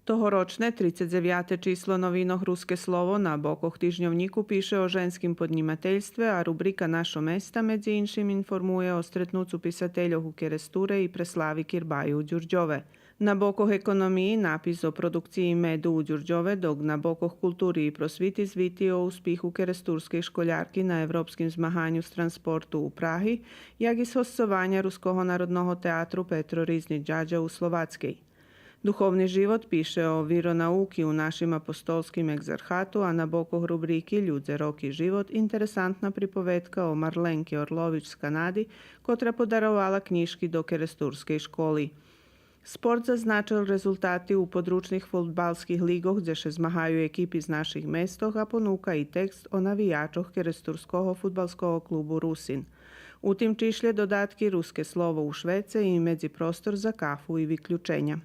Tohoročne 39. číslo novinoh Ruske slovo na bokoch týždňovníku píše o ženskim podnimateljstve, a rubrika Našo mesta medzi inšim informuje o stretnucu pisateljov u Keresture i preslavi Kirbaju u Đurđove. Na bokoh ekonomiji napis o produkciji medu u Đurđove, dok na bokoh kulturi i prosviti zviti o uspihu keresturskih školjarki na evropskim zmahanju s transportu u Prahi, jak i s hostovanja Ruskoho narodnoho teatru Petro Rizni Đađa u Slovackej. Duhovni život piše o vironauki u našim apostolskim egzarhatu, a na bokoh rubriki Ljudze, rok i život interesantna pripovetka o Marlenki Orlović z Kanady, kotra podarovala knjižki do keresturskej školi. Sport zaznačil rezultati u područnih fudbalskih ligoh, gdje še zmahaju ekipi z naših mestoh, a ponuka i tekst o navijačoh Keresturskoho fudbalskoho klubu Rusin. U tim čišlje dodatki Ruske slovo u Švece i medzi prostor za kafu i vyključenja.